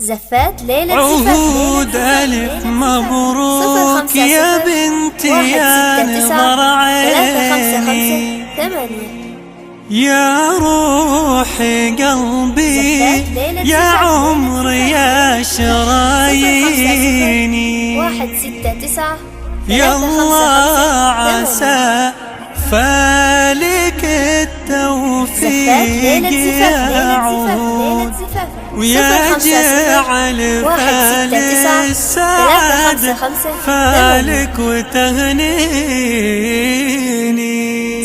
زفات ليلة عهود ألف مبروك يا بنتي يا نظر عيني يا روح قلبي يا عمري يا شراييني يالله عسى فالك التوفيق يعود ويجعل فال السعادة فالك وتهنيني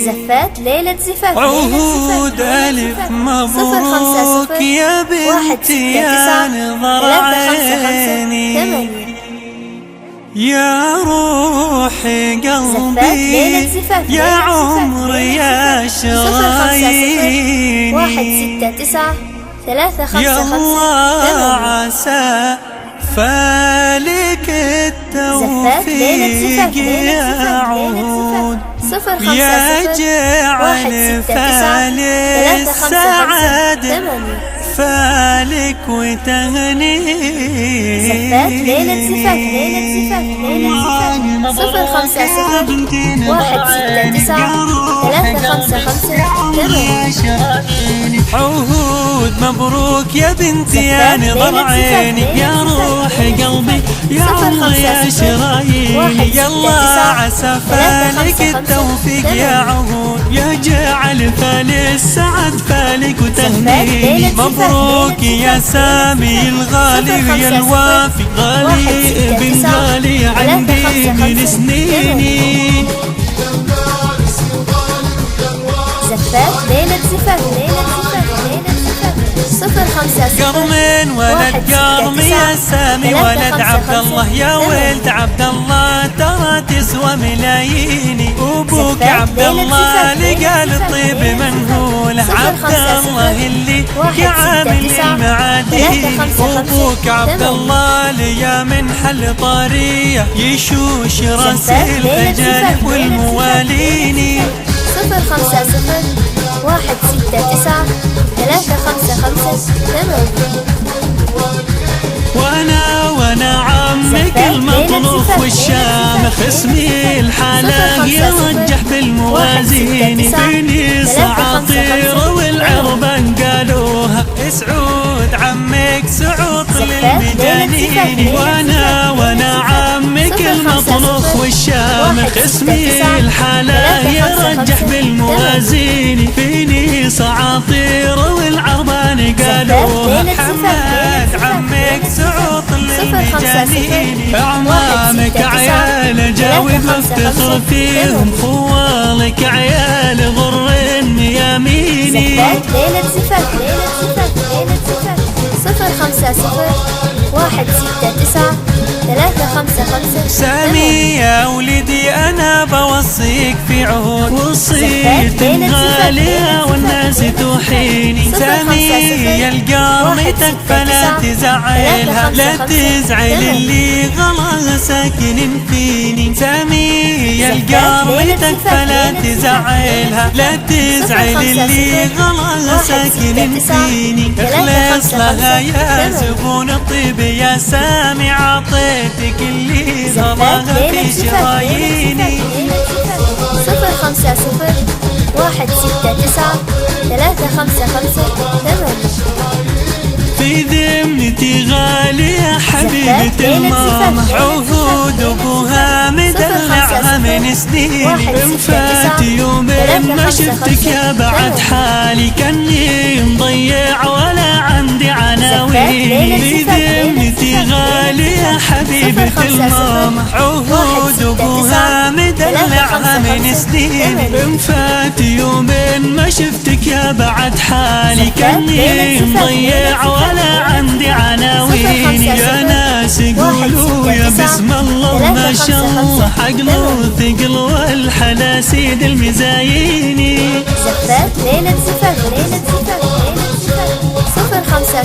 زفات ليلة زفاف عهود ألف مبروك يا بنتي يا نظر عيني يا روح قلبي يا عمري يا شراييني يالله عسى فالك التوفيق يعود ويجعل فال السعادة فالك وتهنيني عهود مبروك يا بنتي يا نظر عيني يا روح قلبي يا عمري يا شراييني يالله عسى فالك التوفيق يا عهود يجعل فال السعد فالك وتهنيني مبروك يا سامي الغالي يا الوافي غالي بن غالي عندي من سنيني زفاف ليلة زفاف قرمين ولد قرمي يا سامي ولد عبد الله يا ولد عبد الله ترى تسوى ملاييني وابوك عبد الله لقى الطيب منهوله عبد الله اللي يعامل المعادين وابوك عبد الله ليا من حل طاريه يشوش راس الاجانب والمواليني وانا عمك المطروف والشامخ اسمي الحلاق يرجح بالموازين فيني سعاطير والعربان قالوها سعود عمك سعود للمجانين وانا عمك المطروف والشامخ اسمي الحلاق يرجح بالموازين فيني سعاطير والعربان قالوها محمد عمك سعود للمجانين اعمامك عيال جاوب وافتخر فيهم خوالك عيال غر مياميني ليلة زفاف 050 سامي يا ولدي انا بوصيك في عهود وصيت غالية والناس توحيني سامي يا القرمتك فلا تزعلها لا تزعل اللي غلا ساكن فيني سامي يا القرمتك فلا تزعلها لا تزعل اللي غلا ساكن فيني اخلص لها يا زبون الطيب يا سامي عطيتك اللي ضمها في شراييني 050 في ذمتي غالية حبيبة الماما عهود ابوها مدلعها من سنيني انفات يومين ما شفتك يا بعد حالي كني مضيع ولا عندي عناويني في ذمتي غالية حبيبة الماما عهود ابوها مدلعها من سنيني انفات يومين ما شفتك يا بعد حالي كني مضيع ولا عندي عناوين يا ناس قولوا يا بسم الله ما شاء الله حقله ثقل والحلاسيد المزاييني زفات ليلة زفاف 050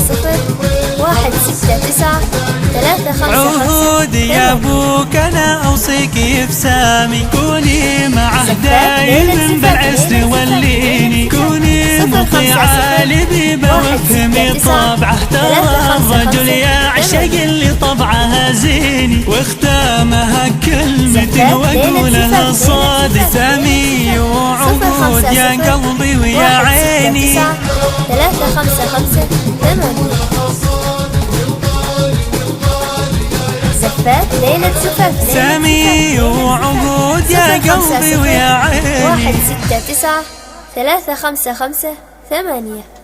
عهود يا ابوك انا اوصيك في سامي كوني معه دايم بالعسر والليني كوني مطيعة لبيبه وافهمي طبعه ترى الرجل يا يحازيني، واختامها كلمة واقولها صاد سامي وعقود يا قلبي ويا عيني. 3 5 5 8. زفات ليلة زفاف سامي وعقود يا قلبي ويا عيني. 1 6 9 3 5 5 8.